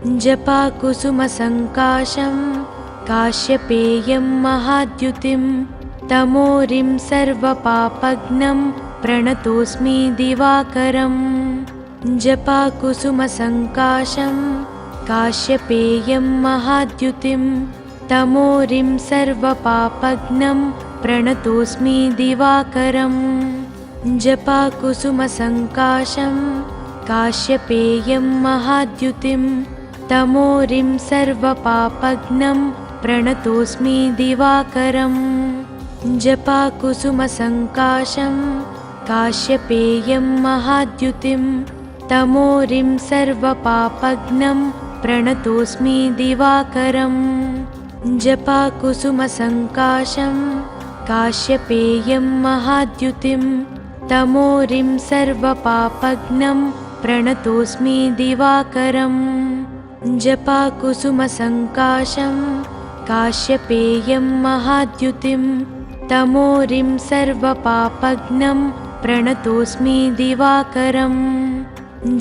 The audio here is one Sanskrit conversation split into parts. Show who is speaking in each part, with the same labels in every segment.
Speaker 1: जपाकुसुमसङ्काशं काश्यपेयं महाद्युतिं तमोरिं सर्वपापघ्नं प्रणतोऽस्मि दिवाकरम् जपाकुसुमसङ्काशं काश्यपेयं महाद्युतिं तमोरिं सर्वपापघ्नं प्रणतोऽस्मि दिवाकरम् जपाकुसुमसङ्काशं काश्यपेयं महाद्युतिं तमोरिं सर्वपापघ्नं प्रणतोऽस्मि दिवाकरम् जपाकुसुमसङ्काशं काश्यपेयं महाद्युतिं तमोरिं सर्वपापघ्नं प्रणतोऽस्मि दिवाकरम् जपाकुसुमसङ्काशं काश्यपेयं महाद्युतिं तमोरिं सर्वपापघ्नं प्रणतोऽस्मि दिवाकरम् जपाकुसुमसङ्काशं काश्यपेयं महाद्युतिं तमोरिं सर्वपापघ्नं प्रणतोऽस्मि दिवाकरम्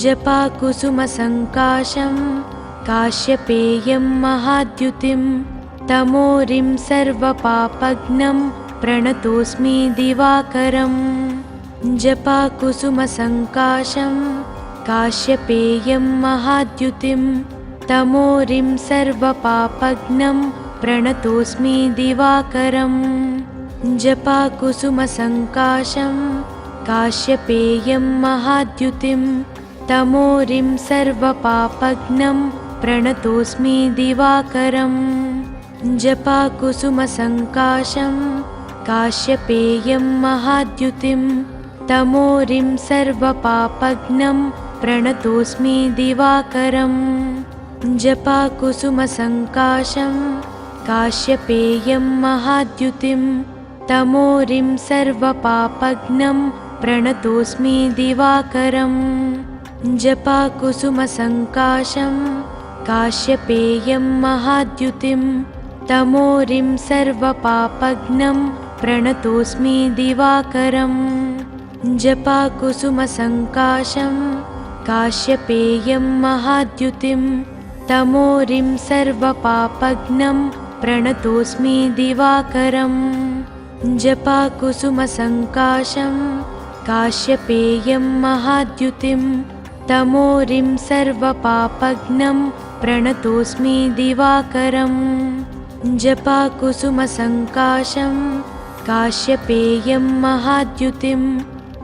Speaker 1: जपाकुसुमसङ्काशं काश्यपेयं महाद्युतिं तमोरिं सर्वपापघ्नं प्रणतोऽस्मि दिवाकरम् जपाकुसुमसङ्काशं काश्यपेयं महाद्युतिं तमोरिं सर्वपापघ्नं प्रणतोऽस्मि दिवाकरम् जपाकुसुमसङ्काशं काश्यपेयं महाद्युतिं तमोरिं सर्वपापघ्नं प्रणतोऽस्मि दिवाकरम् जपाकुसुमसङ्काशं काश्यपेयं महाद्युतिं तमोरिं सर्वपापघ्नं प्रणतोऽस्मि दिवाकरम् जपाकुसुमसङ्काशं काश्यपेयं महाद्युतिं तमोरिं सर्वपापघ्नं प्रणतोऽस्मि दिवाकरम् जपाकुसुमसङ्काशं काश्यपेयं महाद्युतिं तमोरिं सर्वपापघ्नं प्रणतोऽस्मि दिवाकरम् जपाकुसुमसङ्काशं काश्यपेयं महाद्युतिं तमोरिं सर्वपापघ्नं प्रणतोऽस्मि दिवाकरम् जपाकुसुमसङ्काशं काश्यपेयं महाद्युतिं तमोरिं सर्वपापघ्नं प्रणतोऽस्मि दिवाकरम् जपाकुसुमसङ्काशं काश्यपेयं महाद्युतिं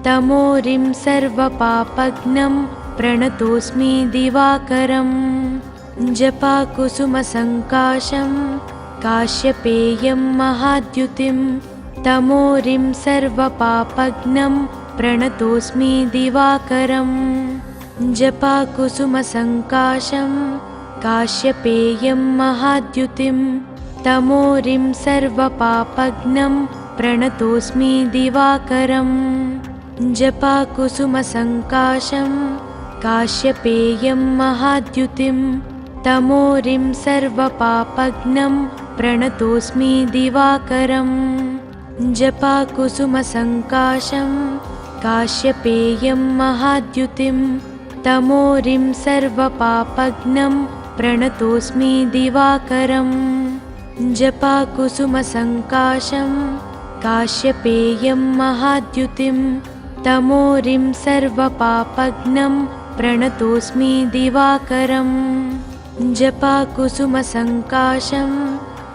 Speaker 1: तमोरिं सर्वपापघ्नं प्रणतोऽस्मि दिवाकरम् जपाकुसुमसङ्काशं काश्यपेयं महाद्युतिं तमोरिं सर्वपापघ्नं प्रणतोऽस्मि दिवाकरम् जपाकुसुमसङ्काशं काश्यपेयं महाद्युतिं तमोरिं सर्वपापघ्नं प्रणतोऽस्मि दिवाकरम् जपाकुसुमसङ्काशं काश्यपेयं महाद्युतिं तमोरिं सर्वपापघ्नं प्रणतोऽस्मि दिवाकरम् जपाकुसुमसङ्काशं काश्यपेयं महाद्युतिं तमोरिं सर्वपापघ्नं प्रणतोऽस्मि दिवाकरम् जपाकुसुमसङ्काशं काश्यपेयं महाद्युतिं तमोरिं सर्वपापघ्नं प्रणतोऽस्मि दिवाकरम् जपाकुसुमसङ्काशं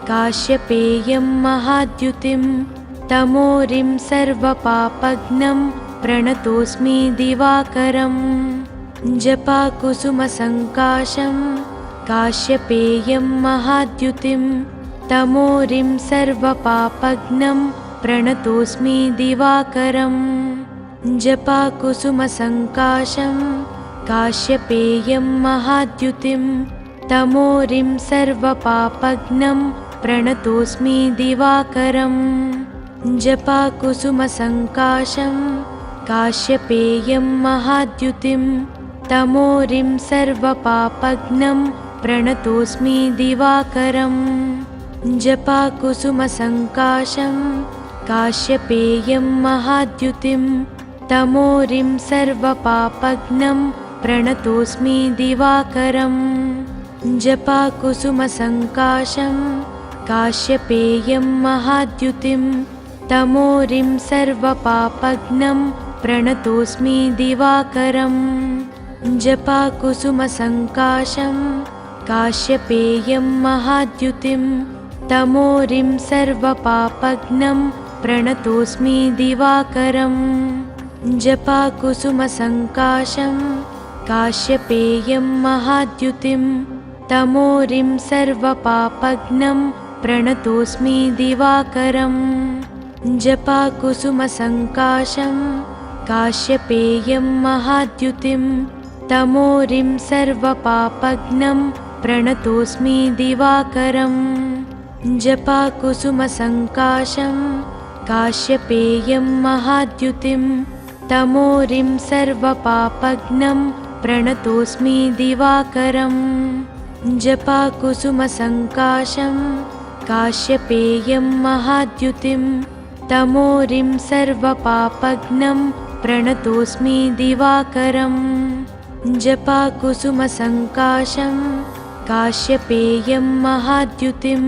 Speaker 1: काश्यपेयं महाद्युतिं तमोरिं सर्वपापघ्नं प्रणतोऽस्मि दिवाकरम् जपाकुसुमसङ्काशं काश्यपेयं महाद्युतिं तमोरिं सर्वपापघ्नं प्रणतोऽस्मि दिवाकरम् जपाकुसुमसङ्काशं काश्यपेयं महाद्युतिं तमोरिं सर्वपापघ्नं प्रणतोऽस्मि दिवाकरम् जपाकुसुमसङ्काशं काश्यपेयं महाद्युतिं तमोरिं सर्वपापघ्नं प्रणतोऽस्मि दिवाकरम् जपाकुसुमसङ्काशं काश्यपेयं महाद्युतिं तमोरिं सर्वपापघ्नं प्रणतोऽस्मि दिवाकरम् जपाकुसुमसङ्काशं काश्यपेयं महाद्युतिं तमोरिं सर्वपापघ्नं प्रणतोऽस्मि दिवाकरम् जपाकुसुमसङ्काशं काश्यपेयं महाद्युतिं तमोरिं सर्वपापघ्नं प्रणतोऽस्मि दिवाकरम् जपाकुसुमसङ्काशं काश्यपेयं महाद्युतिं तमोरिं सर्वपापघ्नं प्रणतोऽस्मि दिवाकरम् जपाकुसुमसङ्काशं काश्यपेयं महाद्युतिं तमोरिं सर्वपापघ्नं प्रणतोऽस्मि दिवाकरम् जपाकुसुमसङ्काशं काश्यपेयं महाद्युतिं तमोरिं सर्वपापघ्नं प्रणतोऽस्मि दिवाकरम् जपाकुसुमसङ्काशं काश्यपेयं महाद्युतिं तमोरिं सर्वपापघ्नं प्रणतोऽस्मि दिवाकरम् जपाकुसुमसङ्काशं काश्यपेयं महाद्युतिं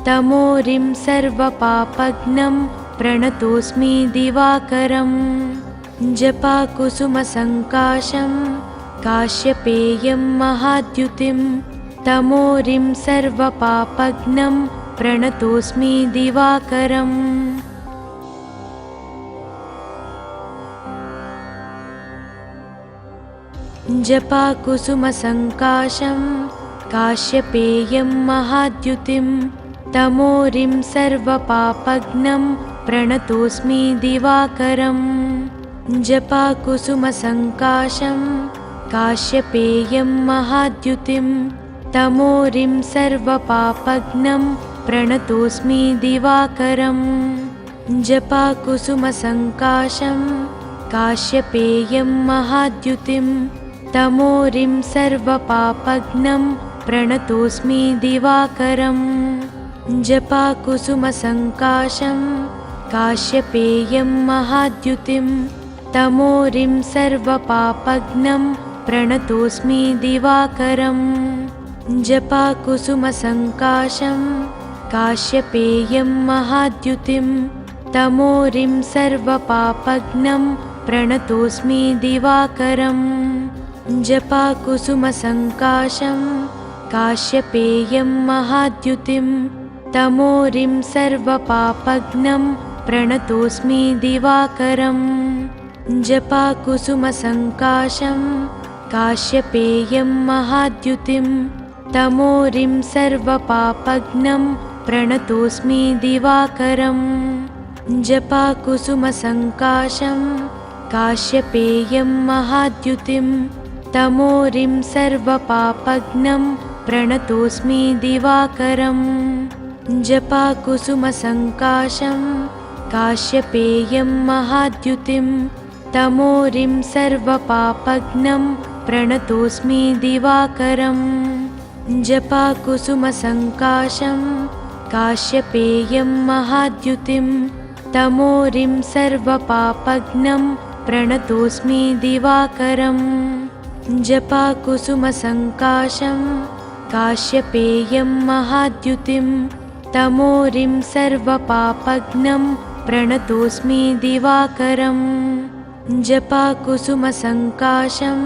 Speaker 1: तमोरिं सर्वपापघ्नं प्रणतोऽस्मि दिवाकरम् जपाकुसुमसङ्काशं काश्यपेयं महाद्युतिं तमोरिं सर्वपापघ्नं प्रणतोऽस्मि दिवाकरम् जपाकुसुमसङ्काशं काश्यपेयं महाद्युतिं तमोरिं सर्वपापघ्नं प्रणतोऽस्मि दिवाकरम् जपाकुसुमसङ्काशं काश्यपेयं महाद्युतिं तमोरिं सर्वपापघ्नं प्रणतोऽस्मि दिवाकरम् जपाकुसुमसङ्काशं काश्यपेयं महाद्युतिं तमोरिं सर्वपापघ्नं प्रणतोऽस्मि दिवाकरम् जपाकुसुमसङ्काशं काश्यपेयं महाद्युतिं तमोरिं सर्वपापघ्नं प्रणतोऽस्मि दिवाकरम् जपाकुसुमसङ्काशं काश्यपेयं महाद्युतिं तमोरिं सर्वपापघ्नं प्रणतोऽस्मि दिवाकरम् जपाकुसुमसङ्काशं काश्यपेयं महाद्युतिं तमोरिं सर्वपापघ्नं प्रणतोऽस्मि दिवाकरम् जपाकुसुमसङ्काशं काश्यपेयं महाद्युतिं तमोरिं सर्वपापघ्नं प्रणतोऽस्मि दिवाकरम् जपाकुसुमसङ्काशं काश्यपेयं महाद्युतिं तमोरिं सर्वपापघ्नं प्रणतोऽस्मि दिवाकरम् जपाकुसुमसङ्काशं काश्यपेयं महाद्युतिं तमोरिं सर्वपापघ्नं प्रणतोऽस्मि दिवाकरम् जपाकुसुमसङ्काशं काश्यपेयं महाद्युतिं तमोरिं सर्वपापघ्नं प्रणतोऽस्मि दिवाकरम् जपाकुसुमसङ्काशं काश्यपेयं महाद्युतिं तमोरिं सर्वपापघ्नं प्रणतोऽस्मि दिवाकरम् जपाकुसुमसङ्काशं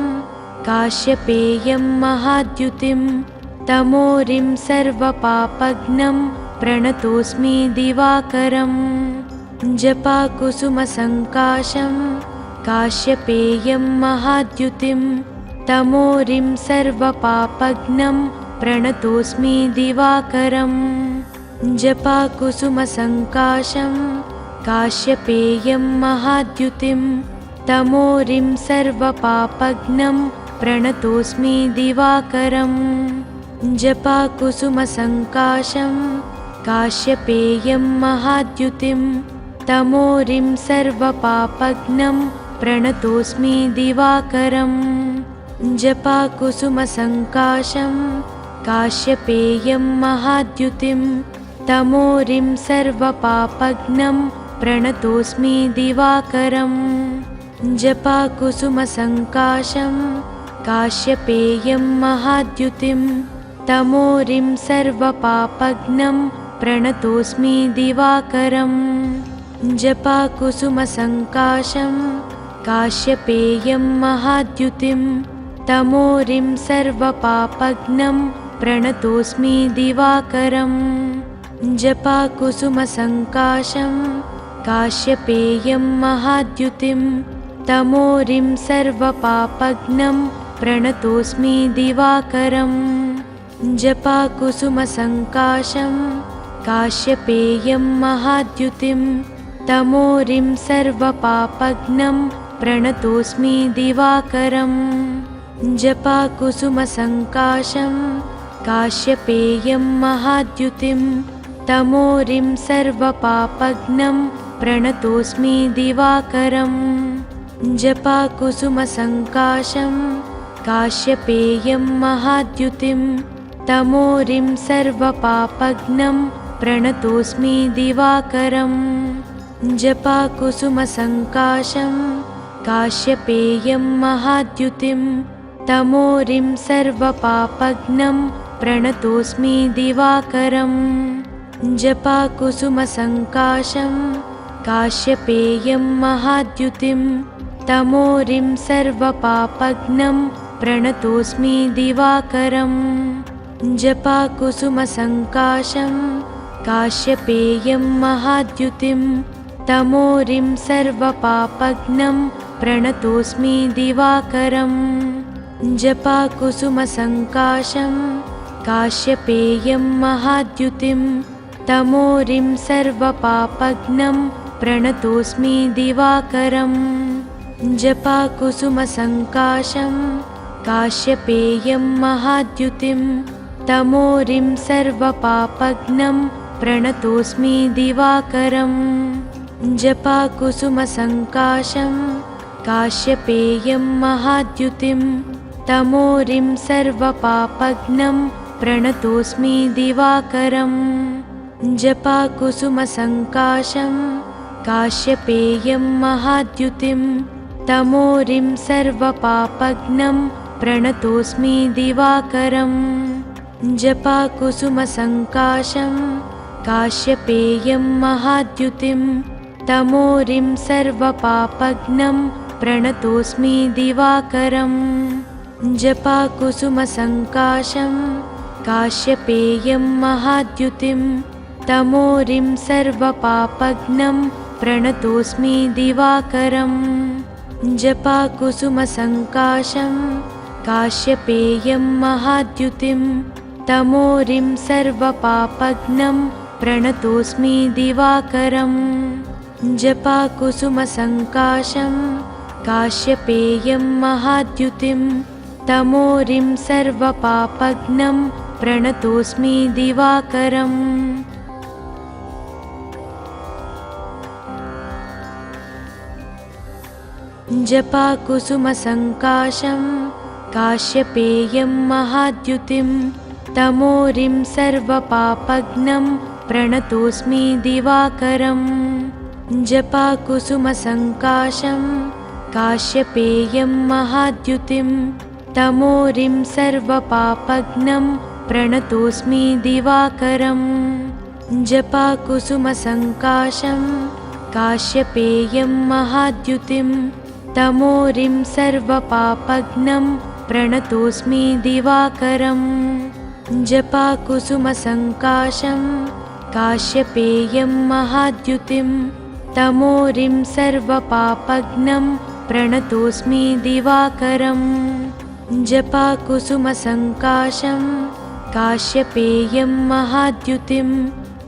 Speaker 1: काश्यपेयं महाद्युतिं तमोरिं सर्वपापघ्नं प्रणतोऽस्मि दिवाकरम् जपाकुसुमसङ्काशं काश्यपेयं महाद्युतिं तमोरिं सर्वपापघ्नं प्रणतोऽस्मि दिवाकरम् जपाकुसुमसङ्काशं काश्यपेयं महाद्युतिं तमोरिं सर्वपापघ्नं प्रणतोऽस्मि दिवाकरम् जपाकुसुमसङ्काशं काश्यपेयं महाद्युतिं तमोरिं सर्वपापघ्नं प्रणतोऽस्मि दिवाकरम् जपाकुसुमसङ्काशं काश्यपेयं महाद्युतिं तमोरिं सर्वपापघ्नं प्रणतोऽस्मि दिवाकरम् जपाकुसुमसङ्काशं काश्यपेयं महाद्युतिं तमोरिं सर्वपापघ्नं प्रणतोऽस्मि दिवाकरम् जपाकुसुमसङ्काशं काश्यपेयं महाद्युतिं तमोरिं सर्वपापघ्नं प्रणतोऽस्मि दिवाकरम् जपाकुसुमसङ्काशं काश्यपेयं महाद्युतिं तमोरिं सर्वपापघ्नं प्रणतोऽस्मि दिवाकरम् जपाकुसुमसङ्काशं काश्यपेयं महाद्युतिं तमोरिं सर्वपापघ्नं प्रणतोऽस्मि दिवाकरम् जपाकुसुमसङ्काशं काश्यपेयं महाद्युतिं तमोरिं सर्वपापघ्नं प्रणतोऽस्मि दिवाकरम् जपाकुसुमसङ्काशं काश्यपेयं महाद्युतिं तमोरिं सर्वपापघ्नं प्रणतोऽस्मि दिवाकरम् जपाकुसुमसङ्काशं काश्यपेयं महाद्युतिं तमोरिं सर्वपापघ्नं प्रणतोऽस्मि दिवाकरम् जपाकुसुमसङ्काशं काश्यपेयं महाद्युतिं तमोरिं सर्वपापघ्नं प्रणतोऽस्मि दिवाकरम् जपाकुसुमसङ्काशं काश्यपेयं महाद्युतिं तमोरिं सर्वपापघ्नं प्रणतोऽस्मि दिवाकरम् जपाकुसुमसङ्काशं काश्यपेयं महाद्युतिं तमोरिं सर्वपापघ्नं प्रणतोऽस्मि दिवाकरम् जपाकुसुमसङ्काशं काश्यपेयं महाद्युतिं तमोरिं सर्वपापघ्नं प्रणतोऽस्मि दिवाकरम् जपाकुसुमसङ्काशं काश्यपेयं महाद्युतिं तमोरिं सर्वपापघ्नं प्रणतोऽस्मि दिवाकरम् जपाकुसुमसङ्काशं काश्यपेयं महाद्युतिं तमोरिं सर्वपापघ्नं प्रणतोऽस्मि दिवाकरम् जपाकुसुमसङ्काशं काश्यपेयं महाद्युतिं तमोरिं सर्वपापघ्नं प्रणतोऽस्मि दिवाकरम् जपाकुसुमसङ्काशं काश्यपेयं महाद्युतिं तमोरिं सर्वपापघ्नं प्रणतोऽस्मि दिवाकरम् जपाकुसुमसङ्काशं काश्यपेयं महाद्युतिं तमोरिं सर्वपापघ्नं प्रणतोऽस्मि दिवाकरम् जपाकुसुमसङ्काशं काश्यपेयं महाद्युतिं तमोरिं सर्वपापघ्नं प्रणतोऽस्मि दिवाकरम् जपाकुसुमसङ्काशं काश्यपेयं महाद्युतिं तमोरिं सर्वपापघ्नं प्रणतोऽस्मि दिवाकरम् जपाकुसुमसङ्काशं काश्यपेयं महाद्युतिं तमोरिं सर्वपापघ्नं प्रणतोऽस्मि दिवाकरम् जपाकुसुमसङ्काशं काश्यपेयं महाद्युतिं तमोरिं सर्वपापघ्नं प्रणतोऽस्मि दिवाकरम् जपाकुसुमसङ्काशं काश्यपेयं महाद्युतिं तमोरिं सर्वपापघ्नं प्रणतोऽस्मि दिवाकरम् जपाकुसुमसङ्काशं काश्यपेयं महाद्युतिं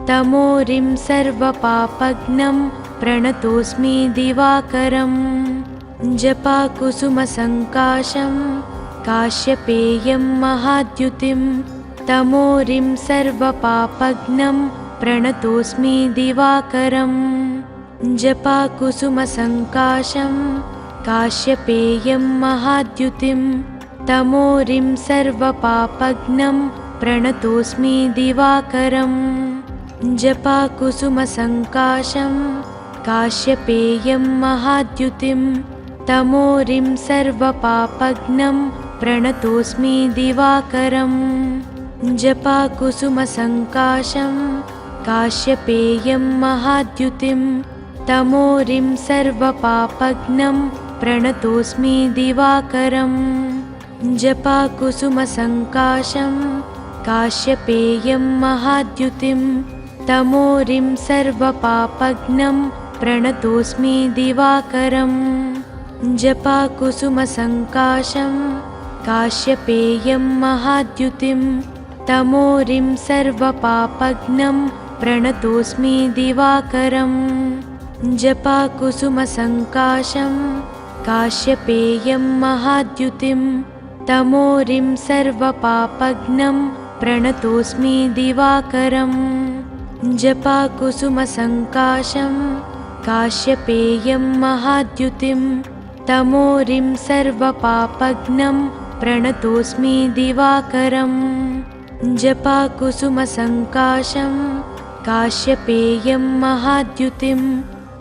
Speaker 1: तमोरिं सर्वपापघ्नं प्रणतोऽस्मि दिवाकरम् जपाकुसुमसङ्काशं काश्यपेयं महाद्युतिं तमोरिं सर्वपापघ्नं प्रणतोऽस्मि दिवाकरम् जपाकुसुमसङ्काशं काश्यपेयं महाद्युतिं तमोरिं सर्वपापघ्नं प्रणतोऽस्मि दिवाकरम् जपाकुसुमसङ्काशं काश्यपेयं महाद्युतिं तमोरिं सर्वपापघ्नं प्रणतोऽस्मि दिवाकरम् जपाकुसुमसङ्काशं काश्यपेयं महाद्युतिं तमोरिं सर्वपापघ्नं प्रणतोऽस्मि दिवाकरम् जपाकुसुमसङ्काशं काश्यपेयं महाद्युतिं तमोरिं सर्वपापघ्नं प्रणतोऽस्मि दिवाकरम् जपाकुसुमसङ्काशं काश्यपेयं महाद्युतिं तमोरिं सर्वपापघ्नं प्रणतोऽस्मि दिवाकरम् जपाकुसुमसङ्काशं काश्यपेयं महाद्युतिं तमोरिं सर्वपापघ्नं प्रणतोऽस्मि दिवाकरम् जपाकुसुमसङ्काशं काश्यपेयं महाद्युतिं तमोरिं सर्वपापघ्नं प्रणतोऽस्मि दिवाकरम् जपाकुसुमसङ्काशं काश्यपेयं महाद्युतिं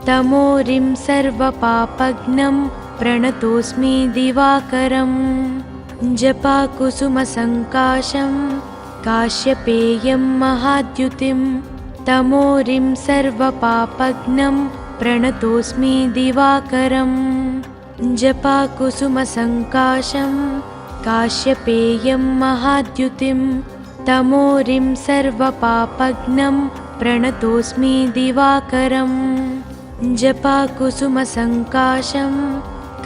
Speaker 1: तमोरिं सर्वपापघ्नं प्रणतोऽस्मि दिवाकरम् जपाकुसुमसङ्काशं काश्यपेयं महाद्युतिं तमोरिं सर्वपापघ्नं प्रणतोऽस्मि दिवाकरम् जपाकुसुमसङ्काशं काश्यपेयं महाद्युतिं तमोरिं सर्वपापघ्नं प्रणतोऽस्मि दिवाकरम् जपाकुसुमसङ्काशं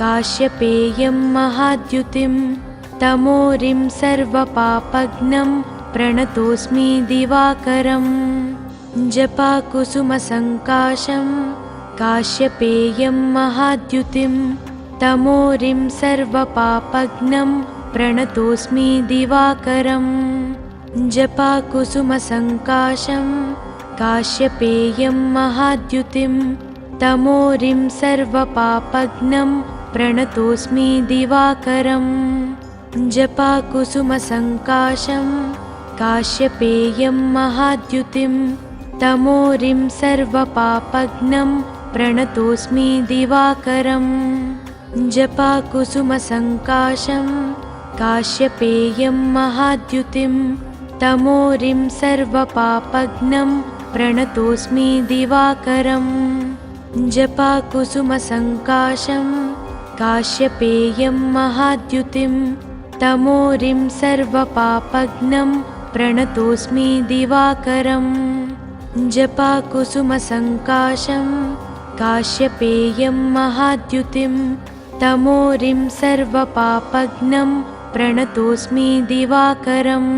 Speaker 1: काश्यपेयं महाद्युतिं तमोरिं सर्वपापघ्नं प्रणतोऽस्मि दिवाकरम् जपाकुसुमसङ्काशं काश्यपेयं महाद्युतिं तमोरिं सर्वपापघ्नं प्रणतोऽस्मि दिवाकरम् जपाकुसुमसङ्काशं काश्यपेयं महाद्युतिं तमोरिं सर्वपापघ्नं प्रणतोऽस्मि दिवाकरम् जपाकुसुमसङ्काशं काश्यपेयं महाद्युतिं तमोरिं सर्वपापघ्नं प्रणतोऽस्मि दिवाकरम् जपाकुसुमसङ्काशं काश्यपेयं महाद्युतिं तमोरिं सर्वपापघ्नं प्रणतोऽस्मि दिवाकरम् जपाकुसुमसङ्काशं काश्यपेयं महाद्युतिं तमोरिं सर्वपापघ्नं प्रणतोऽस्मि दिवाकरम् जपाकुसुमसङ्काशं काश्यपेयं महाद्युतिं तमोरिं सर्वपापघ्नं प्रणतोऽस्मि दिवाकरम्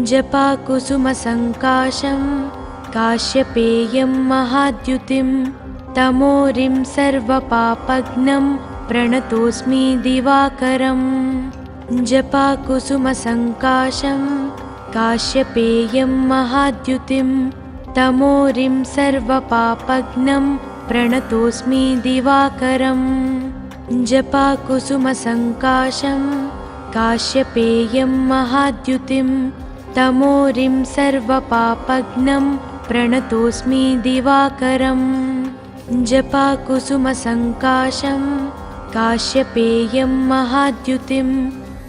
Speaker 1: जपाकुसुमसङ्काशं काश्यपेयं महाद्युतिं तमोरिं सर्वपापघ्नं प्रणतोऽस्मि दिवाकरम् जपाकुसुमसङ्काशं काश्यपेयं महाद्युतिं तमोरिं सर्वपापघ्नं प्रणतोऽस्मि दिवाकरम् जपाकुसुमसङ्काशं काश्यपेयं महाद्युतिं तमोरिं सर्वपापघ्नं प्रणतोऽस्मि दिवाकरम् जपाकुसुमसङ्काशं काश्यपेयं महाद्युतिं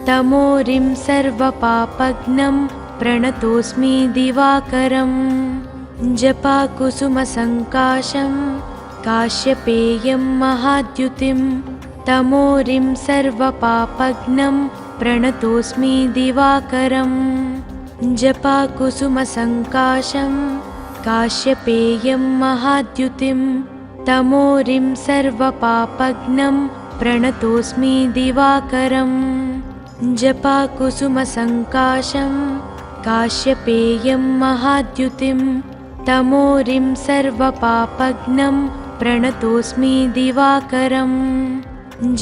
Speaker 1: तमोरिं सर्वपापघ्नं प्रणतोऽस्मि दिवाकरम् जपाकुसुमसङ्काशं काश्यपेयं महाद्युतिं तमोरिं सर्वपापघ्नं प्रणतोऽस्मि दिवाकरम् जपाकुसुमसङ्काशं काश्यपेयं महाद्युतिं तमोरिं सर्वपापघ्नं प्रणतोऽस्मि दिवाकरम् जपाकुसुमसङ्काशं काश्यपेयं महाद्युतिं तमोरिं सर्वपापघ्नं प्रणतोऽस्मि दिवाकरम्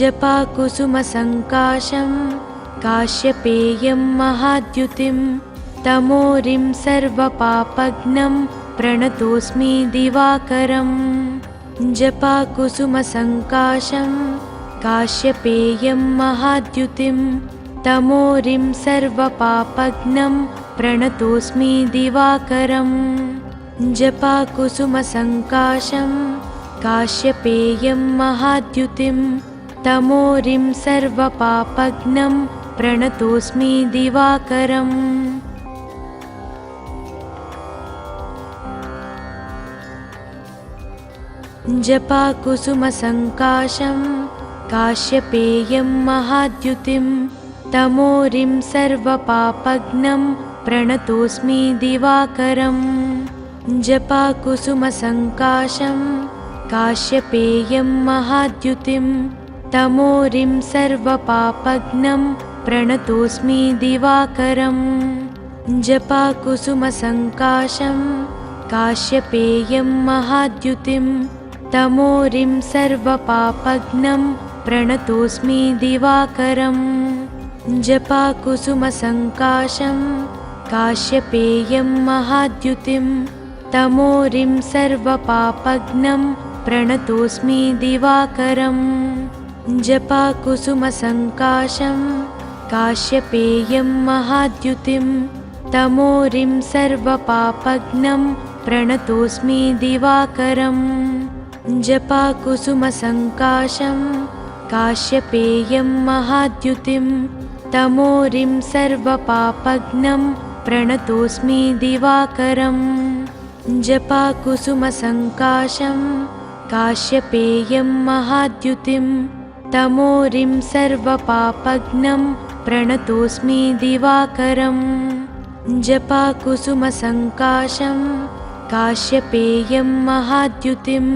Speaker 1: जपाकुसुमसङ्काशं काश्यपेयं महाद्युतिं तमोरिं सर्वपापघ्नं प्रणतोऽस्मि दिवाकरम् जपाकुसुमसङ्काशं काश्यपेयं महाद्युतिं तमोरिं सर्वपापघ्नं प्रणतोऽस्मि दिवाकरम् जपाकुसुमसङ्काशं काश्यपेयं महाद्युतिं तमोरिं सर्वपापघ्नं प्रणतोऽस्मि दिवाकरम् जपाकुसुमसङ्काशं काश्यपेयं महाद्युतिं तमोरिं सर्वपापघ्नं प्रणतोऽस्मि दिवाकरम् जपाकुसुमसङ्काशं काश्यपेयं महाद्युतिं तमोरिं सर्वपापघ्नं प्रणतोऽस्मि दिवाकरम् जपाकुसुमसङ्काशं काश्यपेयं महाद्युतिं तमोरिं सर्वपापघ्नं प्रणतोऽस्मि दिवाकरम् जपाकुसुमसङ्काशं काश्यपेयं महाद्युतिं तमोरिं सर्वपापघ्नं प्रणतोऽस्मि दिवाकरम् जपाकुसुमसङ्काशं काश्यपेयं महाद्युतिं तमोरिं सर्वपापघ्नं प्रणतोऽस्मि दिवाकरम् जपाकुसुमसङ्काशं काश्यपेयं महाद्युतिं तमोरिं सर्वपापघ्नं प्रणतोऽस्मि दिवाकरम् जपाकुसुमसङ्काशं काश्यपेयं महाद्युतिं तमोरिं सर्वपापघ्नं प्रणतोऽस्मि दिवाकरम् जपाकुसुमसङ्काशं काश्यपेयं महाद्युतिं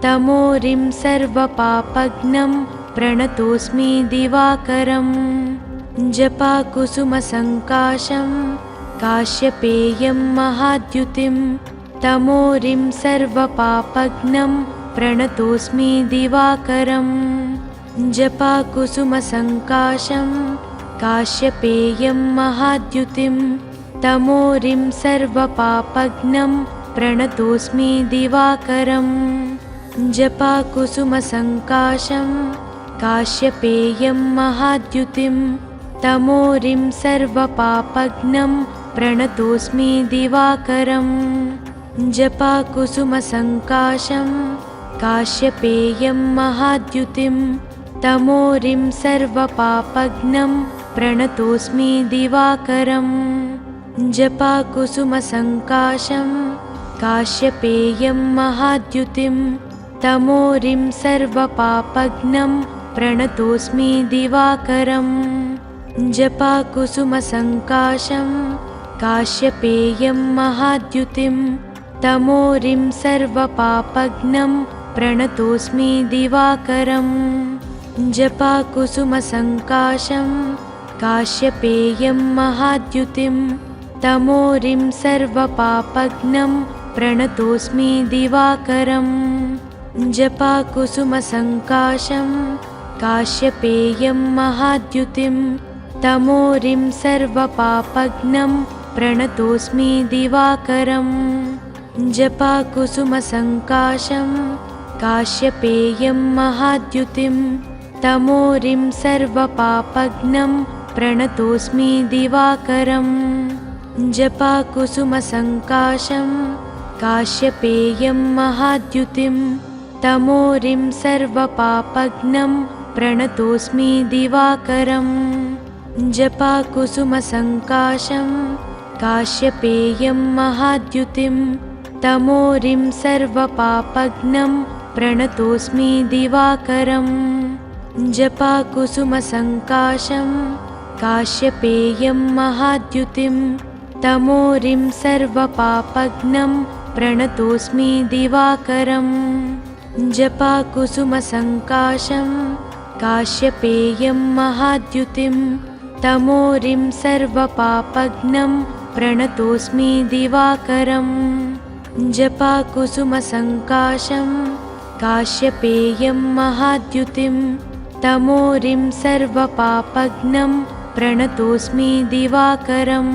Speaker 1: तमोरिं सर्वपापघ्नं प्रणतोऽस्मि दिवाकरम् जपाकुसुमसङ्काशं काश्यपेयं महाद्युतिं तमोरिं सर्वपापघ्नं प्रणतोऽस्मि दिवाकरम् जपाकुसुमसङ्काशं काश्यपेयं महाद्युतिं तमोरिं सर्वपापघ्नं प्रणतोऽस्मि दिवाकरम् जपाकुसुमसङ्काशं काश्यपेयं महाद्युतिं तमोरिं सर्वपापघ्नं प्रणतोऽस्मि दिवाकरम् जपाकुसुमसङ्काशं काश्यपेयं महाद्युतिं तमोरिं सर्वपापघ्नं प्रणतोऽस्मि दिवाकरम् जपाकुसुमसङ्काशं काश्यपेयं महाद्युतिं तमोरिं सर्वपापघ्नं प्रणतोऽस्मि दिवाकरम् जपाकुसुमसङ्काशं काश्यपेयं महाद्युतिं तमोरिं सर्वपापघ्नं प्रणतोऽस्मि दिवाकरम् जपाकुसुमसङ्काशं काश्यपेयं महाद्युतिं तमोरिं सर्वपापघ्नं प्रणतोऽस्मि दिवाकरम् जपाकुसुमसङ्काशं काश्यपेयं महाद्युतिं तमोरिं सर्वपापघ्नं प्रणतोऽस्मि दिवाकरम् जपाकुसुमसङ्काशं काश्यपेयं महाद्युतिं तमोरिं सर्वपापघ्नं प्रणतोऽस्मि दिवाकरम् जपाकुसुमसङ्काशं काश्यपेयं महाद्युतिं तमोरिं सर्वपापघ्नं प्रणतोऽस्मि दिवाकरम् जपाकुसुमसङ्काशं काश्यपेयं महाद्युतिं तमोरिं सर्वपापघ्नं प्रणतोऽस्मि दिवाकरम् जपाकुसुमसङ्काशं काश्यपेयं महाद्युतिं तमोरिं सर्वपापघ्नं प्रणतोऽस्मि दिवाकरम् जपाकुसुमसङ्काशं काश्यपेयं महाद्युतिं तमोरिं सर्वपापघ्नं प्रणतोऽस्मि दिवाकरम् जपाकुसुमसङ्काशं काश्यपेयं महाद्युतिं तमोरिं सर्वपापघ्नं प्रणतोऽस्मि दिवाकरम्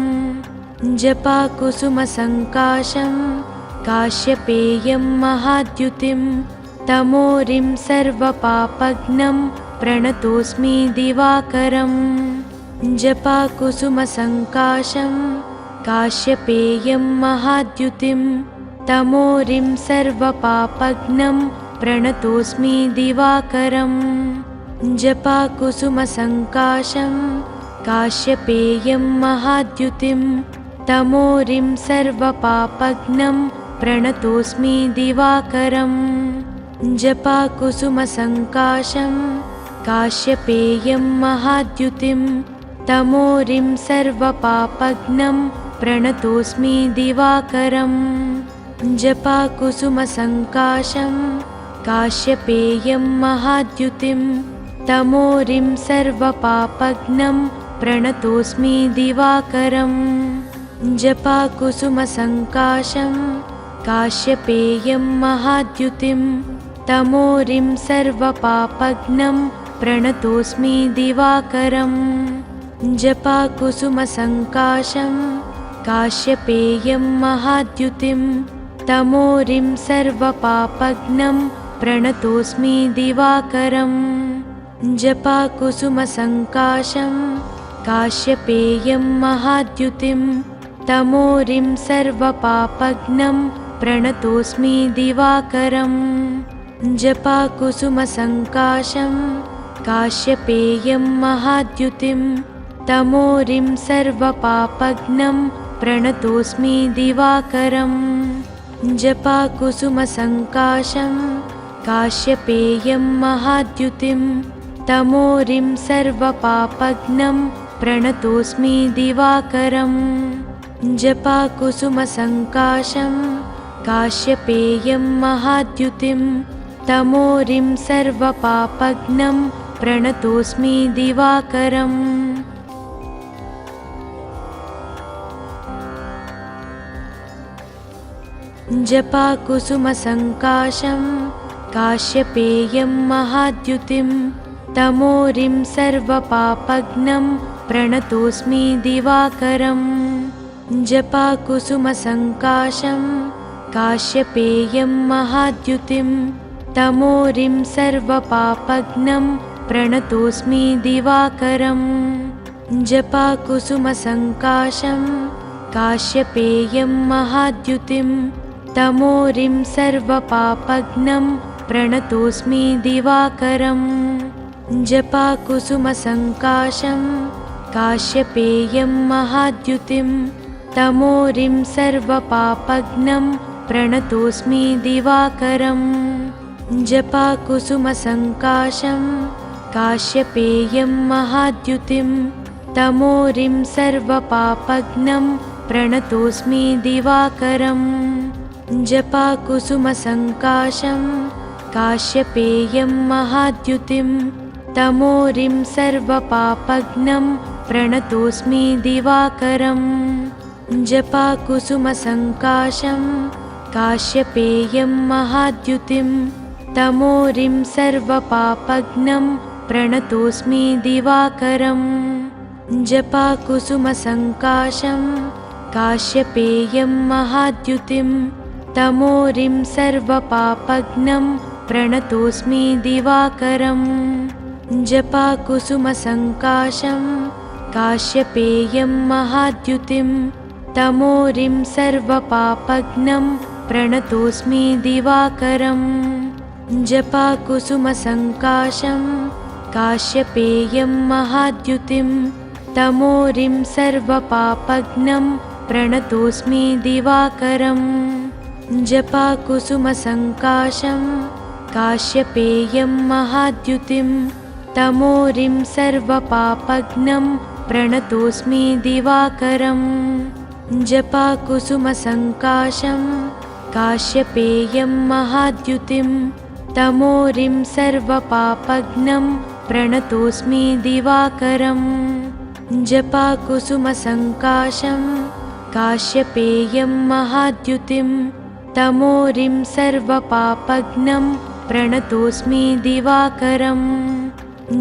Speaker 1: जपाकुसुमसङ्काशं काश्यपेयं महाद्युतिं तमोरिं सर्वपापघ्नं प्रणतोऽस्मि दिवाकरम् जपाकुसुमसङ्काशं काश्यपेयं महाद्युतिं तमोरिं सर्वपापघ्नं प्रणतोऽस्मि दिवाकरम् जपाकुसुमसङ्काशं काश्यपेयं महाद्युतिं तमोरिं सर्वपापघ्नं प्रणतोऽस्मि दिवाकरम् जपाकुसुमसङ्काशं काश्यपेयं महाद्युतिं तमोरिं सर्वपापघ्नं प्रणतोऽस्मि दिवाकरम् जपाकुसुमसङ्काशं काश्यपेयं महाद्युतिं तमोरिं सर्वपापघ्नं प्रणतोऽस्मि दिवाकरम् जपाकुसुमसङ्काशं काश्यपेयं महाद्युतिं तमोरिं सर्वपापघ्नं प्रणतोऽस्मि दिवाकरम् जपाकुसुमसङ्काशं काश्यपेयं महाद्युतिं तमोरिं सर्वपापघ्नं प्रणतोऽस्मि दिवाकरम् जपाकुसुमसङ्काशं काश्यपेयं महाद्युतिं तमोरिं सर्वपापघ्नं प्रणतोऽस्मि दिवाकरम् जपाकुसुमसङ्काशं काश्यपेयं महाद्युतिं तमोरिं सर्वपापघ्नं प्रणतोऽस्मि दिवाकरम् जपाकुसुमसङ्काशं काश्यपेयं महाद्युतिं तमोरिं सर्वपापघ्नं प्रणतोऽस्मि दिवाकरम् जपाकुसुमसङ्काशं काश्यपेयं महाद्युतिं तमोरिं सर्वपापघ्नं प्रणतोऽस्मि दिवाकरम् जपाकुसुमसङ्काशं काश्यपेयं महाद्युतिं तमोरिं सर्वपापघ्नं प्रणतोऽस्मि दिवाकरम् जपाकुसुमसङ्काशं काश्यपेयं महाद्युतिं तमोरिं सर्वपापघ्नं प्रणतोऽस्मि दिवाकरम् जपाकुसुमसङ्काशं काश्यपेयं महाद्युतिं तमोरिं सर्वपापघ्नं प्रणतोऽस्मि दिवाकरम् जपाकुसुमसङ्काशं काश्यपेयं महाद्युतिं तमोरिं सर्वपापघ्नं प्रणतोऽस्मि दिवाकरम् जपाकुसुमसङ्काशं काश्यपेयं महाद्युतिं तमोरिं सर्वपापघ्नं प्रणतोऽस्मि दिवाकरम् जपाकुसुमसङ्काशं काश्यपेयं महाद्युतिं तमोरिं सर्वपापघ्नं प्रणतोऽस्मि दिवाकरम् जपाकुसुमसङ्काशं काश्यपेयं महाद्युतिं तमोरिं सर्वपापघ्नं प्रणतोऽस्मि दिवाकरम् जपाकुसुमसङ्काशं काश्यपेयं महाद्युतिं तमोरिं सर्वपापघ्नं प्रणतोऽस्मि दिवाकरम् जपाकुसुमसङ्काशं काश्यपेयं महाद्युतिं तमोरिं सर्वपापघ्नं प्रणतोऽस्मि दिवाकरम् जपाकुसुमसङ्काशं काश्यपेयं महाद्युतिं तमोरिं सर्वपापघ्नं प्रणतोऽस्मि दिवाकरम् जपाकुसुमसङ्काशं काश्यपेयं महाद्युतिं तमोरिं सर्वपापघ्नं प्रणतोऽस्मि दिवाकरम् जपाकुसुमसङ्काशं काश्यपेयं महाद्युतिं तमोरिं सर्वपापघ्नं प्रणतोऽस्मि दिवाकरम् जपाकुसुमसङ्काशं काश्यपेयं महाद्युतिं तमोरिं सर्वपापघ्नं प्रणतोऽस्मि दिवाकरम्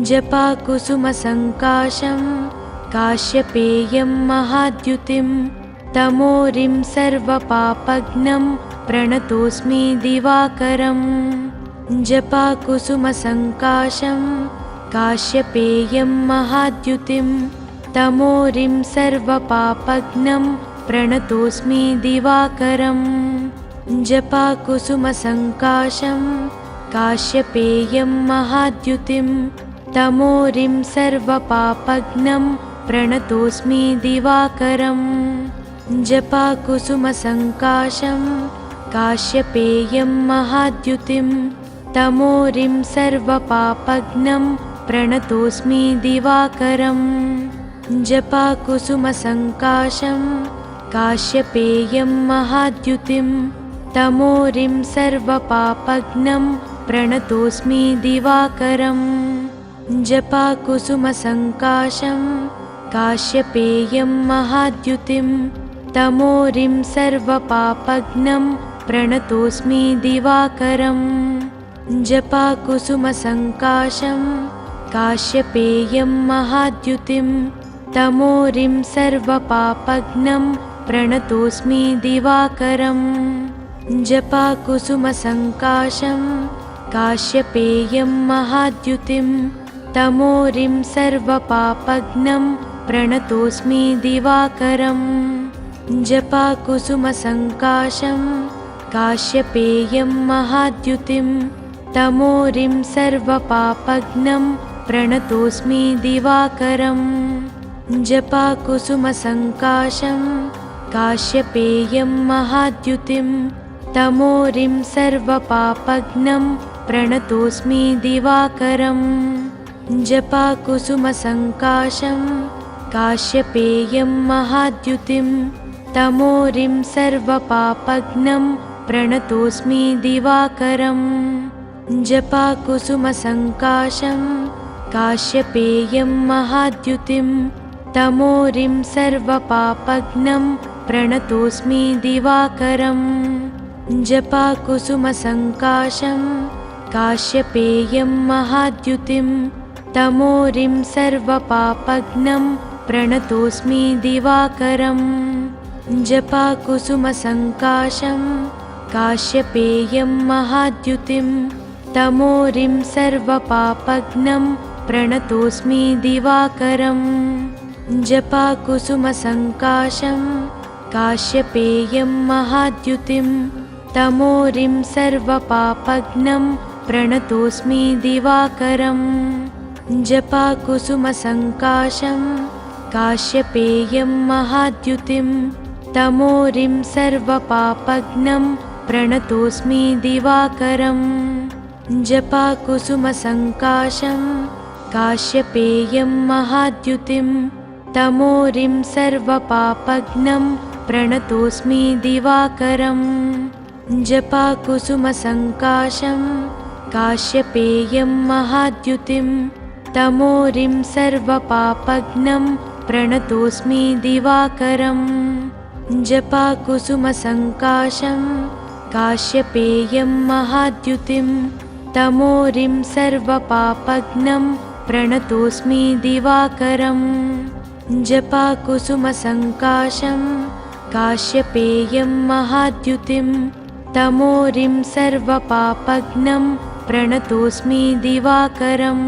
Speaker 1: जपाकुसुमसङ्काशं काश्यपेयं महाद्युतिं तमोरिं सर्वपापघ्नं प्रणतोऽस्मि दिवाकरम् जपाकुसुमसङ्काशं काश्यपेयं महाद्युतिं तमोरिं सर्वपापघ्नं प्रणतोऽस्मि दिवाकरम् जपाकुसुमसङ्काशं काश्यपेयं महाद्युतिं तमोरिं सर्वपापघ्नं प्रणतोऽस्मि दिवाकरम् जपाकुसुमसङ्काशं काश्यपेयं महाद्युतिं तमोरिं सर्वपापघ्नं प्रणतोऽस्मि दिवाकरम्। जपाकुसुमसङ्काशं काश्यपेयं महाद्युतिं तमोरिं सर्वपापघ्नं प्रणतोऽस्मि दिवाकरम्। जपाकुसुमसङ्काशं काश्यपेयं महाद्युतिं तमोरिं सर्वपापघ्नं प्रणतोऽस्मि दिवाकरम्। जपाकुसुमसङ्काशं काश्यपेयं महाद्युतिं तमोरिं सर्वपापघ्नं प्रणतोऽस्मि दिवाकरम्। जपाकुसुमसङ्काशं काश्यपेयं महाद्युतिं तमोरिं सर्वपापघ्नं प्रणतोऽस्मि दिवाकरम्। जपाकुसुमसङ्काशं काश्यपेयं महाद्युतिं तमोरिं सर्वपापघ्नं प्रणतोऽस्मि दिवाकरम्। जपाकुसुमसङ्काशं काश्यपेयं महाद्युतिं तमोरिं सर्वपापघ्नं प्रणतोऽस्मि दिवाकरम्। जपाकुसुमसङ्काशं काश्यपेयं महाद्युतिं तमोरिं सर्वपापघ्नं प्रणतोऽस्मि दिवाकरम्। जपाकुसुमसङ्काशं काश्यपेयं महाद्युतिं तमोरिं सर्वपापघ्नं प्रणतोऽस्मि दिवाकरम्। जपाकुसुमसङ्काशं काश्यपेयं महाद्युतिं तमोरिं सर्वपापघ्नं प्रणतोऽस्मि दिवाकरम्। जपाकुसुमसङ्काशं काश्यपेयं महाद्युतिं तमोरिं सर्वपापघ्नं प्रणतोऽस्मि दिवाकरम्। जपाकुसुमसङ्काशं काश्यपेयं महाद्युतिं तमोरिं सर्वपापघ्नं प्रणतोऽस्मि दिवाकरम्। जपाकुसुमसङ्काशं काश्यपेयं महाद्युतिं तमोरिं सर्वपापघ्नं प्रणतोऽस्मि दिवाकरम्। जपाकुसुमसङ्काशं काश्यपेयं महाद्युतिं तमोरिं सर्वपापघ्नं प्रणतोऽस्मि दिवाकरम्। जपाकुसुमसङ्काशं काश्यपेयं महाद्युतिं तमोरिं सर्वपापघ्नं प्रणतोऽस्मि दिवाकरम्। जपाकुसुमसङ्काशं काश्यपेयं महाद्युतिं तमोरिं सर्वपापघ्नं प्रणतोऽस्मि दिवाकरम्। जपाकुसुमसङ्काशं काश्यपेयं महाद्युतिं तमोरिं सर्वपापघ्नं प्रणतोऽस्मि दिवाकरम्।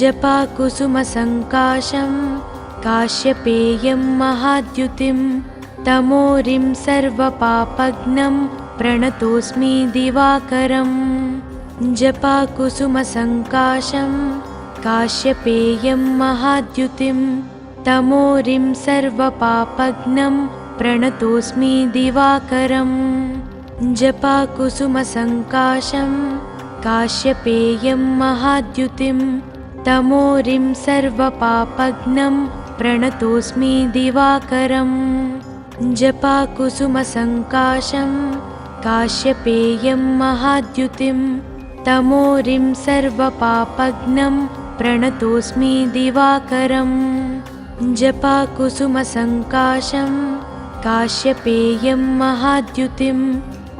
Speaker 1: जपाकुसुमसङ्काशं काश्यपेयं महाद्युतिं तमोरिं सर्वपापघ्नं प्रणतोऽस्मि दिवाकरम्। जपाकुसुमसङ्काशं काश्यपेयं महाद्युतिं तमोरिं सर्वपापघ्नं प्रणतोऽस्मि दिवाकरम्। जपाकुसुमसङ्काशं काश्यपेयं महाद्युतिं तमोरिं सर्वपापघ्नं प्रणतोऽस्मि दिवाकरम्। जपाकुसुमसङ्काशं काश्यपेयं महाद्युतिं तमोरिं सर्वपापघ्नं प्रणतोऽस्मि दिवाकरम्। जपाकुसुमसङ्काशं काश्यपेयं महाद्युतिं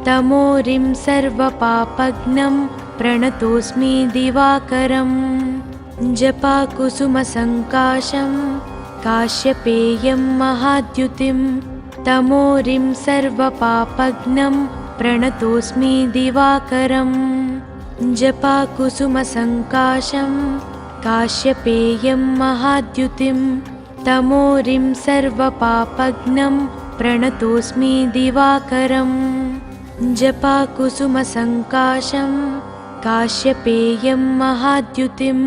Speaker 1: तमोरिं सर्वपापघ्नं प्रणतोऽस्मि दिवाकरम्। जपाकुसुमसङ्काशं काश्यपेयं महाद्युतिं तमोरिं सर्वपापघ्नं प्रणतोऽस्मि दिवाकरम्। जपाकुसुमसङ्काशं काश्यपेयं महाद्युतिं तमोरिं सर्वपापघ्नं प्रणतोऽस्मि दिवाकरम्। जपाकुसुमसङ्काशं काश्यपेयं महाद्युतिं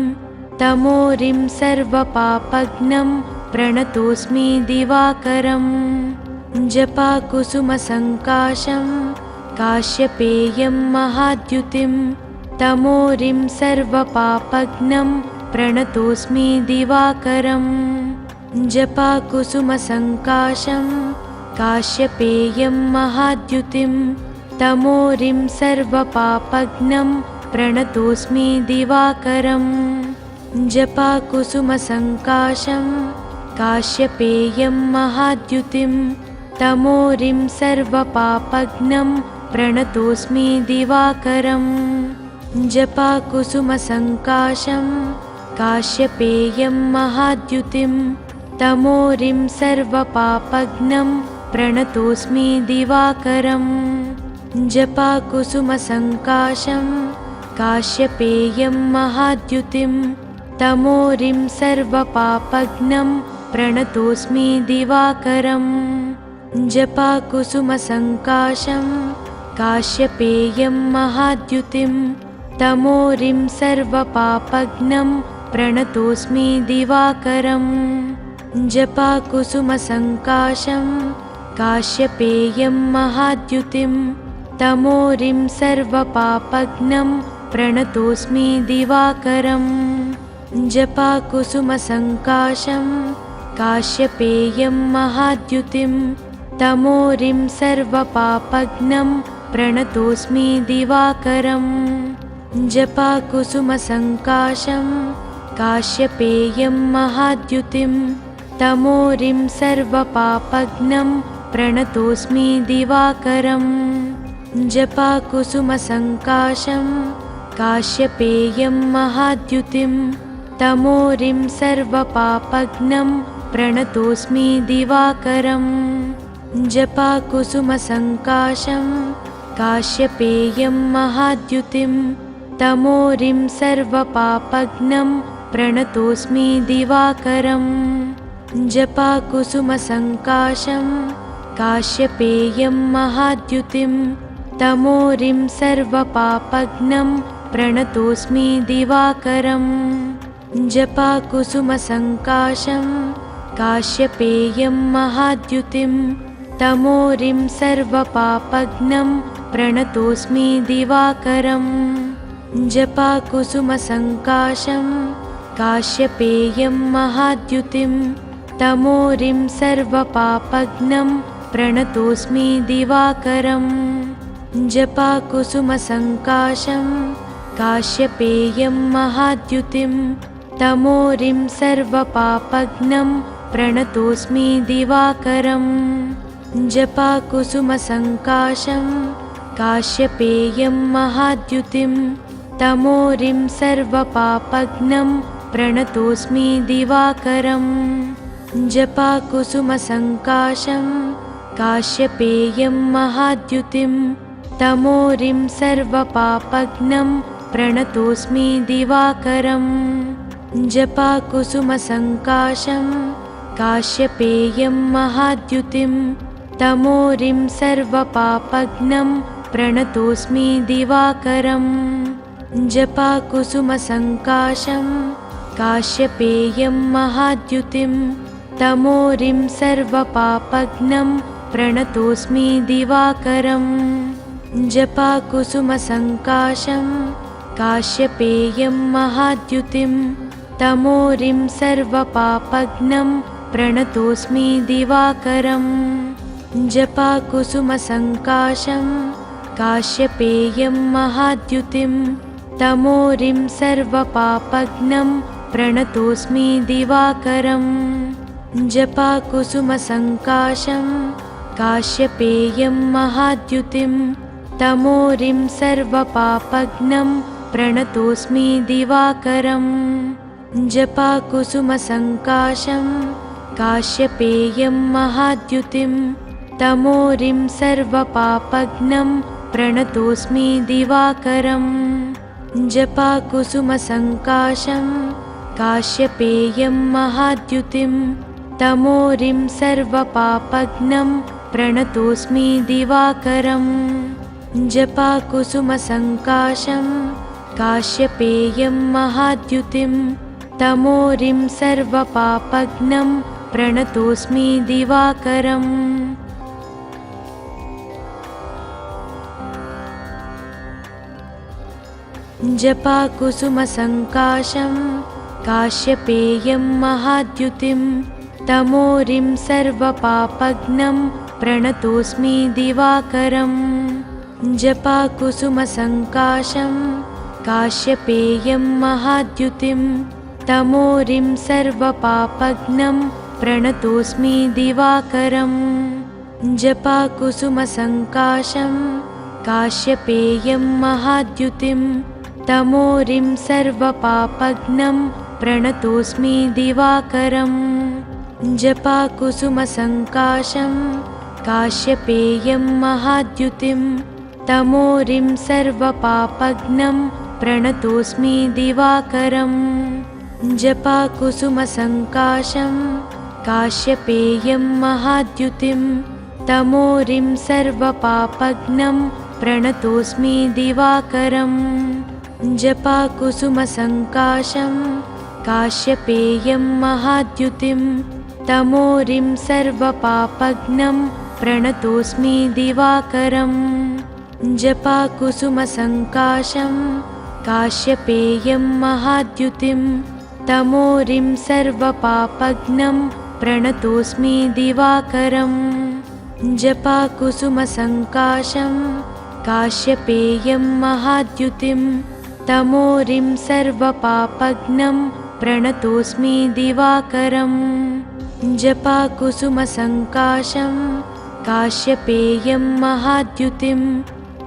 Speaker 1: तमोरिं सर्वपापघ्नं प्रणतोऽस्मि दिवाकरम्। जपाकुसुमसङ्काशं काश्यपेयं महाद्युतिं तमोरिं सर्वपापघ्नं प्रणतोऽस्मि दिवाकरम् जपाकुसुमसङ्काशं काश्यपेयं महाद्युतिं तमोरिं सर्वपापघ्नं प्रणतोऽस्मि दिवाकरम् जपाकुसुमसङ्काशं काश्यपेयं महाद्युतिं तमोरिं सर्वपापघ्नं प्रणतोऽस्मि दिवाकरम् जपाकुसुमसङ्काशं काश्यपेयं महाद्युतिं तमोरिं सर्वपापघ्नं प्रणतोऽस्मि दिवाकरम् जपाकुसुमसङ्काशं काश्यपेयं महाद्युतिं तमोरिं सर्वपापघ्नं प्रणतोऽस्मि दिवाकरम् जपाकुसुमसङ्काशं काश्यपेयं महाद्युतिं तमोरिं सर्वपापघ्नं प्रणतोऽस्मि दिवाकरम् जपाकुसुमसङ्काशं काश्यपेयं महाद्युतिं तमोरिं सर्वपापघ्नं प्रणतोऽस्मि दिवाकरम् जपाकुसुमसङ्काशं काश्यपेयं महाद्युतिं तमोरिं सर्वपापघ्नं प्रणतोऽस्मि दिवाकरम् जपाकुसुमसङ्काशं काश्यपेयं महाद्युतिं तमोरिं सर्वपापघ्नं प्रणतोऽस्मि दिवाकरम् जपाकुसुमसङ्काशं काश्यपेयं महाद्युतिं तमोरिं सर्वपापघ्नं प्रणतोऽस्मि दिवाकरम् जपाकुसुमसङ्काशं काश्यपेयं महाद्युतिं तमोरिं सर्वपापघ्नं प्रणतोऽस्मि दिवाकरम् जपाकुसुमसङ्काशं काश्यपेयं महाद्युतिं तमोरिं सर्वपापघ्नं प्रणतोऽस्मि दिवाकरम् जपाकुसुमसङ्काशं काश्यपेयं महाद्युतिं तमोरिं सर्वपापघ्नं प्रणतोऽस्मि दिवाकरम् जपाकुसुमसङ्काशं काश्यपेयं महाद्युतिं तमोरिं सर्वपापघ्नं प्रणतोऽस्मि दिवाकरम् जपाकुसुमसङ्काशं काश्यपेयं महाद्युतिं तमोरिं सर्वपापघ्नं प्रणतोऽस्मि दिवाकरम् जपाकुसुमसङ्काशं काश्यपेयं महाद्युतिं तमोरिं सर्वपापघ्नं प्रणतोऽस्मि दिवाकरम् जपाकुसुमसङ्काशं काश्यपेयं महाद्युतिं तमोरिं सर्वपापघ्नं प्रणतोऽस्मि दिवाकरम् जपाकुसुमसङ्काशं काश्यपेयं महाद्युतिं तमोरिं सर्वपापघ्नं प्रणतोऽस्मि दिवाकरम् जपाकुसुमसङ्काशं काश्यपेयं महाद्युतिं तमोरिं सर्वपापघ्नं प्रणतोऽस्मि दिवाकरम् जपाकुसुमसङ्काशं काश्यपेयं महाद्युतिं तमोरिं सर्वपापघ्नं प्रणतोऽस्मि दिवाकरम् जपाकुसुमसङ्काशं काश्यपेयं महाद्युतिं तमोरिं सर्वपापघ्नं प्रणतोऽस्मि दिवाकरम् जपाकुसुमसङ्काशं काश्यपेयं महाद्युतिं तमोरिं सर्वपापघ्नं प्रणतोऽस्मि दिवाकरम् जपाकुसुमसङ्काशं काश्यपेयं महाद्युतिं तमोरिं सर्वपापघ्नं प्रणतोऽस्मि दिवाकरम् जपाकुसुमसङ्काशं काश्यपेयं महाद्युतिं तमोरिं सर्वपापघ्नं प्रणतोऽस्मि दिवाकरम् जपाकुसुमसङ्काशं काश्यपेयं महाद्युतिं तमोरिं सर्वपापघ्नं प्रणतोऽस्मि दिवाकरम् जपाकुसुमसङ्काशं काश्यपेयं महाद्युतिं तमोरिं सर्वपापघ्नं प्रणतोऽस्मि दिवाकरम् जपाकुसुमसङ्काशं काश्यपेयं महाद्युतिं तमोरिं सर्वपापघ्नं प्रणतोऽस्मि दिवाकरम् जपाकुसुमसङ्काशं काश्यपेयं महाद्युतिं तमोरिं सर्वपापघ्नं प्रणतोऽस्मि दिवाकरम् जपाकुसुमसङ्काशं काश्यपेयं महाद्युतिं तमोरिं सर्वपापघ्नं प्रणतोऽस्मि दिवाकरम् जपाकुसुमसङ्काशं काश्यपेयं महाद्युतिं तमोरिं सर्वपापघ्नं प्रणतोऽस्मि दिवाकरम् जपाकुसुमसङ्काशं काश्यपेयं महाद्युतिं तमोरिं सर्वपापघ्नं प्रणतोऽस्मि दिवाकरम् जपाकुसुमसङ्काशं काश्यपेयं महाद्युतिं तमोरिं सर्वपापघ्नं प्रणतोऽस्मि दिवाकरम् जपाकुसुमसङ्काशं काश्यपेयं महाद्युतिं तमोरिं सर्वपापघ्नं प्रणतोऽस्मि दिवाकरम् जपाकुसुमसङ्काशं काश्यपेयं महाद्युतिं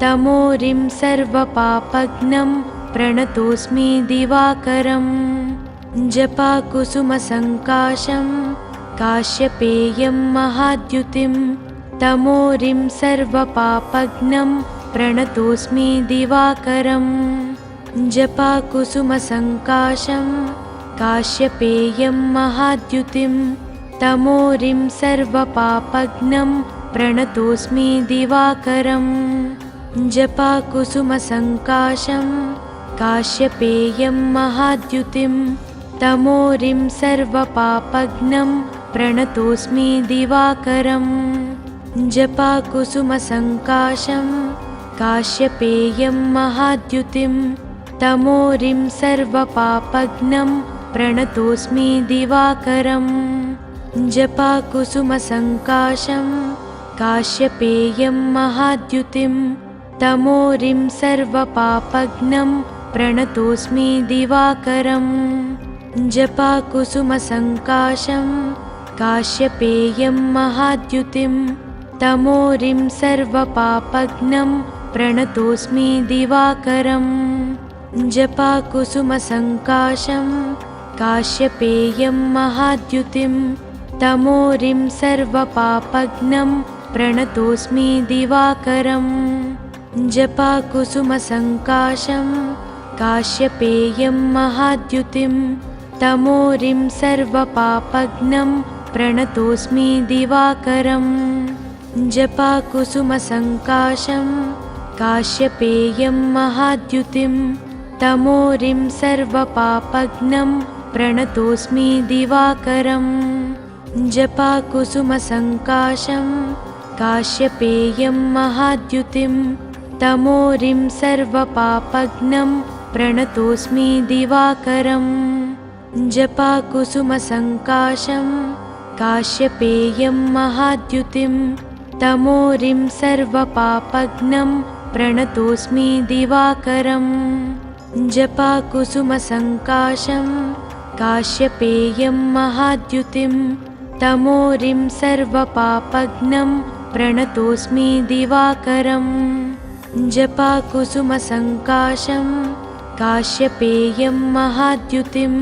Speaker 1: तमोरिं सर्वपापघ्नं प्रणतोऽस्मि दिवाकरम् जपाकुसुमसङ्काशं काश्यपेयं महाद्युतिं तमोरिं सर्वपापघ्नं प्रणतोऽस्मि दिवाकरम् जपाकुसुमसङ्काशं काश्यपेयं महाद्युतिं तमोरिं सर्वपापघ्नं प्रणतोऽस्मि दिवाकरम् जपाकुसुमसङ्काशं काश्यपेयं महाद्युतिं तमोरिं सर्वपापघ्नं प्रणतोऽस्मि दिवाकरम् जपाकुसुमसङ्काशं काश्यपेयं महाद्युतिं तमोरिं सर्वपापघ्नं प्रणतोऽस्मि दिवाकरम् जपाकुसुमसङ्काशं काश्यपेयं महाद्युतिं तमोरिं सर्वपापघ्नं प्रणतोऽस्मि दिवाकरम् जपाकुसुमसङ्काशं काश्यपेयं महाद्युतिं तमोरिं सर्वपापघ्नं प्रणतोऽस्मि दिवाकरम् जपाकुसुमसङ्काशं काश्यपेयं महाद्युतिं तमोरिं सर्वपापघ्नं प्रणतोऽस्मि दिवाकरम् जपाकुसुमसङ्काशं काश्यपेयं महाद्युतिं तमोरिं सर्वपापघ्नं प्रणतोऽस्मि दिवाकरम् जपाकुसुमसङ्काशं काश्यपेयं महाद्युतिं तमोरिं सर्वपापघ्नं प्रणतोऽस्मि दिवाकरम् जपाकुसुमसङ्काशं काश्यपेयं महाद्युतिं तमोरिं सर्वपापघ्नं प्रणतोऽस्मि दिवाकरम् जपाकुसुमसङ्काशं काश्यपेयं महाद्युतिं तमोरिं सर्वपापघ्नं प्रणतोऽस्मि दिवाकरम् जपाकुसुमसङ्काशं काश्यपेयं महाद्युतिं तमोरिं सर्वपापघ्नं प्रणतोऽस्मि दिवाकरम् जपाकुसुमसङ्काशं काश्यपेयं महाद्युतिं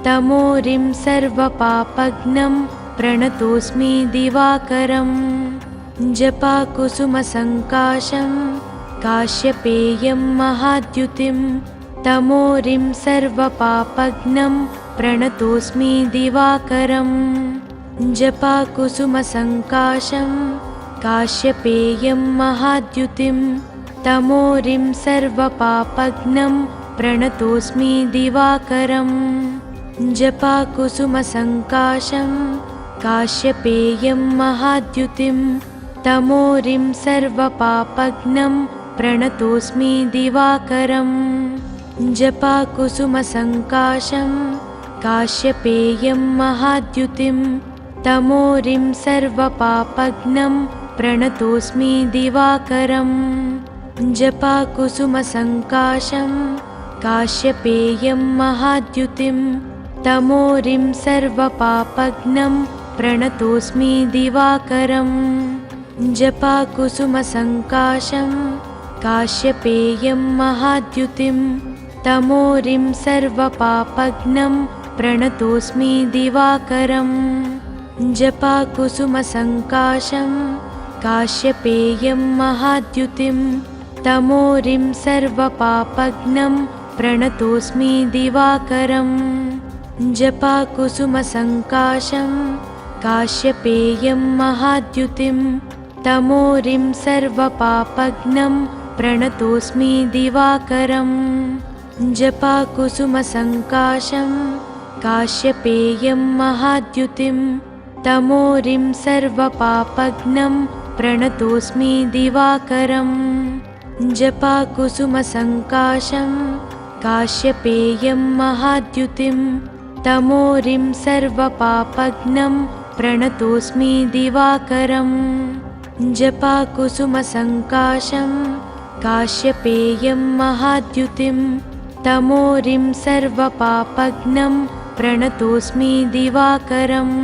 Speaker 1: तमोरिं सर्वपापघ्नं प्रणतोऽस्मि दिवाकरम् जपाकुसुमसङ्काशं काश्यपेयं महाद्युतिं तमोरिं सर्वपापघ्नं प्रणतोऽस्मि दिवाकरम् जपाकुसुमसङ्काशं काश्यपेयं महाद्युतिं तमोरिं सर्वपापघ्नं प्रणतोऽस्मि दिवाकरम् जपाकुसुमसङ्काशं काश्यपेयं महाद्युतिं तमोरिं सर्वपापघ्नं प्रणतोऽस्मि दिवाकरम् जपाकुसुमसङ्काशं काश्यपेयं महाद्युतिं तमोरिं सर्वपापघ्नं प्रणतोऽस्मि दिवाकरम् जपाकुसुमसङ्काशं काश्यपेयं महाद्युतिं तमोरिं सर्वपापघ्नं प्रणतोऽस्मि दिवाकरम् जपाकुसुमसङ्काशं काश्यपेयं महाद्युतिं तमोरिं सर्वपापघ्नं प्रणतोऽस्मि दिवाकरम् जपाकुसुमसङ्काशं काश्यपेयं महाद्युतिं तमोरिं सर्वपापघ्नं प्रणतोऽस्मि दिवाकरम् जपाकुसुमसङ्काशं काश्यपेयं महाद्युतिं तमोरिं सर्वपापघ्नं प्रणतोऽस्मि दिवाकरम् जपाकुसुमसङ्काशं काश्यपेयं महाद्युतिं तमोरिं सर्वपापघ्नं प्रणतोऽस्मि दिवाकरम् जपाकुसुमसङ्काशं काश्यपेयं महाद्युतिं तमोरिं सर्वपापघ्नं प्रणतोऽस्मि दिवाकरम् जपाकुसुमसङ्काशं काश्यपेयं महाद्युतिं तमोरिं सर्वपापघ्नं प्रणतोऽस्मि दिवाकरम्